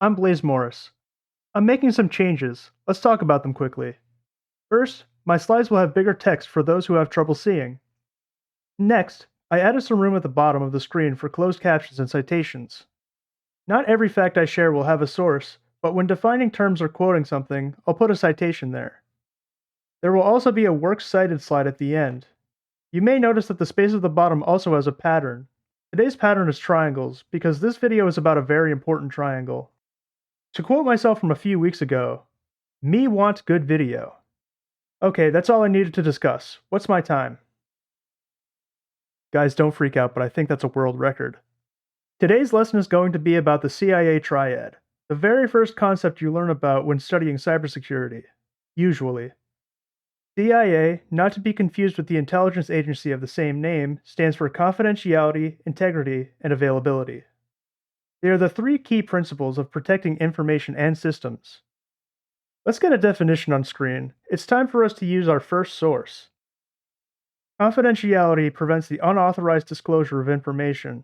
I'm Blaze Morris. I'm making some changes. Let's talk about them quickly. First, my slides will have bigger text for those who have trouble seeing. Next, I added some room at the bottom of the screen for closed captions and citations. Not every fact I share will have a source, but when defining terms or quoting something, I'll put a citation there. There will also be a works cited slide at the end. You may notice that the space at the bottom also has a pattern. Today's pattern is triangles, because this video is about a very important triangle. To quote myself from a few weeks ago, "Me want good video." Okay, that's all I needed to discuss. What's my time? Guys, don't freak out, but I think that's a world record. Today's lesson is going to be about the CIA Triad, the very first concept you learn about when studying cybersecurity. Usually. CIA, not to be confused with the intelligence agency of the same name, stands for confidentiality, integrity, and availability. They are the three key principles of protecting information and systems. Let's get a definition on screen. It's time for us to use our first source. Confidentiality prevents the unauthorized disclosure of information.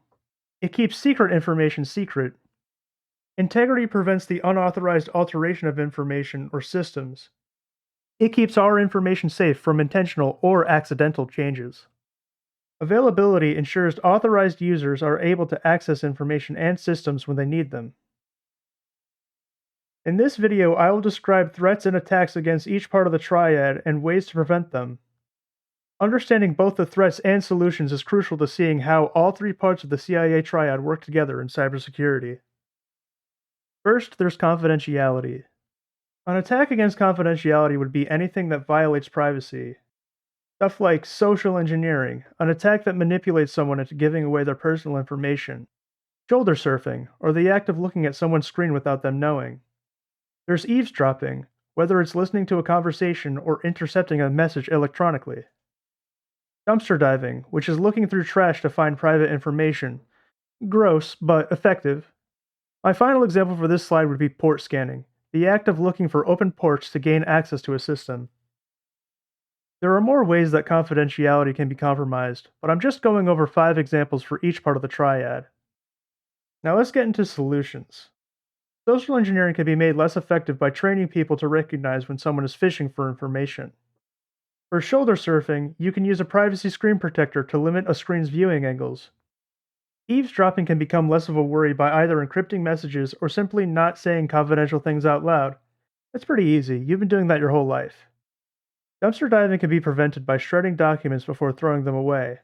It keeps secret information secret. Integrity prevents the unauthorized alteration of information or systems. It keeps our information safe from intentional or accidental changes. Availability ensures authorized users are able to access information and systems when they need them. In this video, I will describe threats and attacks against each part of the triad and ways to prevent them. Understanding both the threats and solutions is crucial to seeing how all three parts of the CIA Triad work together in cybersecurity. First, there's confidentiality. An attack against confidentiality would be anything that violates privacy. Stuff like social engineering, an attack that manipulates someone into giving away their personal information, shoulder surfing, or the act of looking at someone's screen without them knowing. There's eavesdropping, whether it's listening to a conversation or intercepting a message electronically. Dumpster diving, which is looking through trash to find private information. Gross, but effective. My final example for this slide would be port scanning, the act of looking for open ports to gain access to a system. There are more ways that confidentiality can be compromised, but I'm just going over 5 examples for each part of the triad. Now let's get into solutions. Social engineering can be made less effective by training people to recognize when someone is fishing for information. For shoulder surfing, you can use a privacy screen protector to limit a screen's viewing angles. Eavesdropping can become less of a worry by either encrypting messages or simply not saying confidential things out loud. That's pretty easy, you've been doing that your whole life. Dumpster diving can be prevented by shredding documents before throwing them away.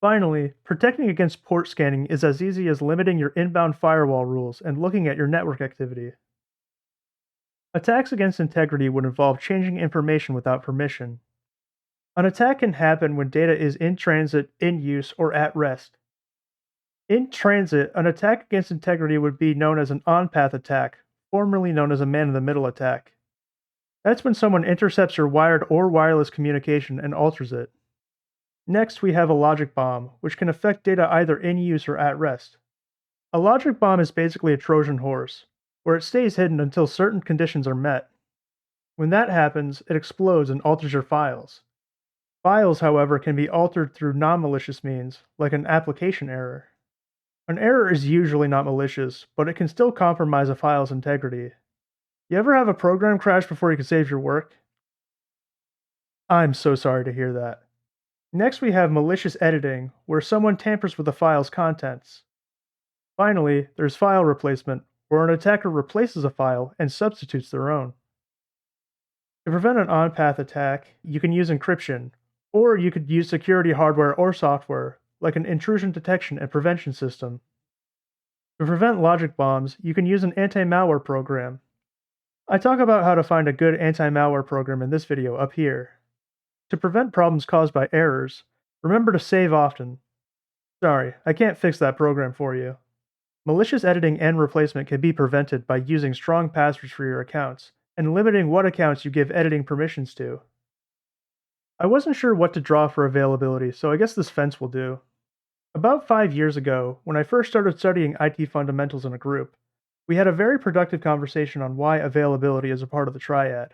Finally, protecting against port scanning is as easy as limiting your inbound firewall rules and looking at your network activity. Attacks against integrity would involve changing information without permission. An attack can happen when data is in transit, in use, or at rest. In transit, an attack against integrity would be known as an on-path attack, formerly known as a man-in-the-middle attack. That's when someone intercepts your wired or wireless communication and alters it. Next, we have a logic bomb, which can affect data either in use or at rest. A logic bomb is basically a Trojan horse, where it stays hidden until certain conditions are met. When that happens, it explodes and alters your files. Files, however, can be altered through non-malicious means, like an application error. An error is usually not malicious, but it can still compromise a file's integrity. You ever have a program crash before you can save your work? I'm so sorry to hear that. Next, we have malicious editing, where someone tampers with the file's contents. Finally, there's file replacement, where an attacker replaces a file and substitutes their own. To prevent an on-path attack, you can use encryption, or you could use security hardware or software, like an intrusion detection and prevention system. To prevent logic bombs, you can use an anti-malware program. I talk about how to find a good anti-malware program in this video up here. To prevent problems caused by errors, remember to save often. Sorry, I can't fix that program for you. Malicious editing and replacement can be prevented by using strong passwords for your accounts, and limiting what accounts you give editing permissions to. I wasn't sure what to draw for availability, so I guess this fence will do. About 5 years ago, when I first started studying IT fundamentals in a group, we had a very productive conversation on why availability is a part of the triad.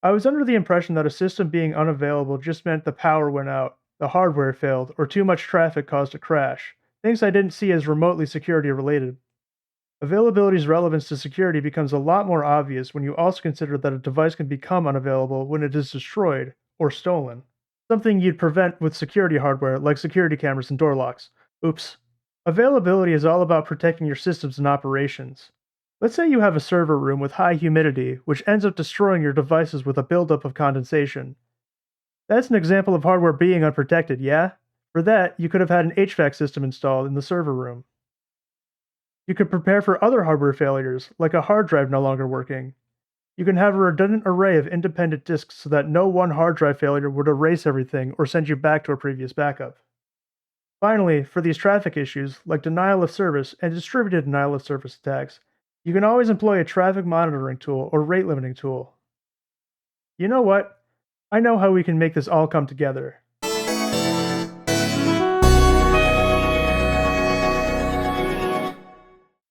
I was under the impression that a system being unavailable just meant the power went out, the hardware failed, or too much traffic caused a crash, things I didn't see as remotely security related. Availability's relevance to security becomes a lot more obvious when you also consider that a device can become unavailable when it is destroyed or stolen. Something you'd prevent with security hardware like security cameras and door locks. Oops. Availability is all about protecting your systems and operations. Let's say you have a server room with high humidity, which ends up destroying your devices with a buildup of condensation. That's an example of hardware being unprotected, yeah? For that, you could have had an HVAC system installed in the server room. You could prepare for other hardware failures, like a hard drive no longer working. You can have a redundant array of independent disks so that no one hard drive failure would erase everything or send you back to a previous backup. Finally, for these traffic issues, like denial of service and distributed denial of service attacks, you can always employ a traffic monitoring tool or rate limiting tool. You know what? I know how we can make this all come together.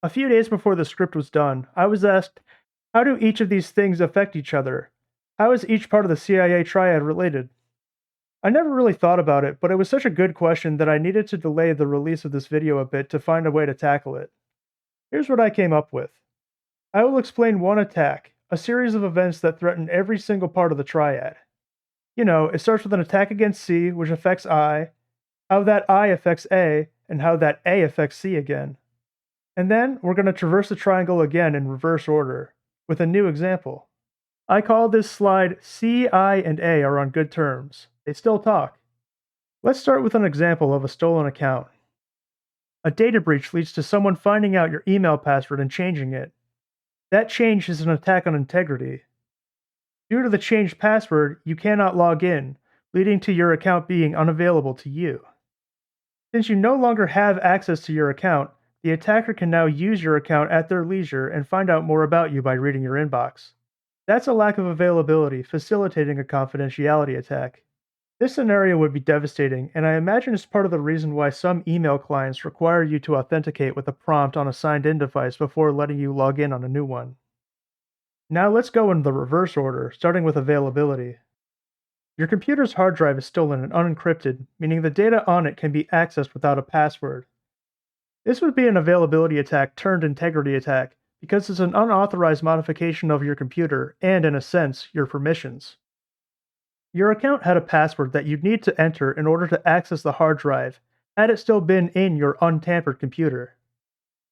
A few days before the script was done, I was asked, how do each of these things affect each other? How is each part of the CIA Triad related? I never really thought about it, but it was such a good question that I needed to delay the release of this video a bit to find a way to tackle it. Here's what I came up with. I will explain one attack, a series of events that threaten every single part of the Triad. You know, it starts with an attack against C, which affects I, how that I affects A, and how that A affects C again. And then we're going to traverse the triangle again in reverse order, with a new example. I call this slide C, I, and A are on good terms. They still talk. Let's start with an example of a stolen account. A data breach leads to someone finding out your email password and changing it. That change is an attack on integrity. Due to the changed password, you cannot log in, leading to your account being unavailable to you. Since you no longer have access to your account, the attacker can now use your account at their leisure and find out more about you by reading your inbox. That's a lack of availability, facilitating a confidentiality attack. This scenario would be devastating, and I imagine it's part of the reason why some email clients require you to authenticate with a prompt on a signed-in device before letting you log in on a new one. Now let's go in the reverse order, starting with availability. Your computer's hard drive is stolen and unencrypted, meaning the data on it can be accessed without a password. This would be an availability attack turned integrity attack, because it's an unauthorized modification of your computer and, in a sense, your permissions. Your account had a password that you'd need to enter in order to access the hard drive, had it still been in your untampered computer.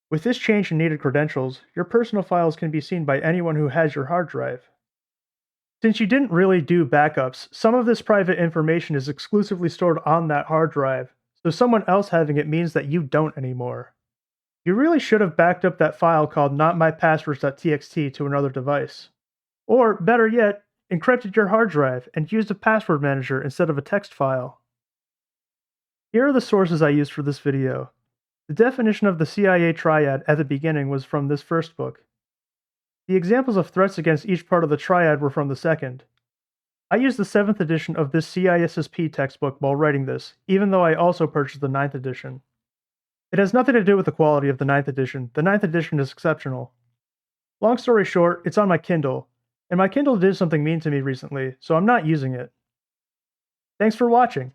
With this change in needed credentials, your personal files can be seen by anyone who has your hard drive. Since you didn't really do backups, some of this private information is exclusively stored on that hard drive, so someone else having it means that you don't anymore. You really should have backed up that file called notmypasswords.txt to another device. Or, better yet, encrypted your hard drive and used a password manager instead of a text file. Here are the sources I used for this video. The definition of the CIA Triad at the beginning was from this first book. The examples of threats against each part of the Triad were from the second. I used the 7th edition of this CISSP textbook while writing this, even though I also purchased the 9th edition. It has nothing to do with the quality of the 9th edition. The 9th edition is exceptional. Long story short, it's on my Kindle, and my Kindle did something mean to me recently, so I'm not using it. Thanks for watching.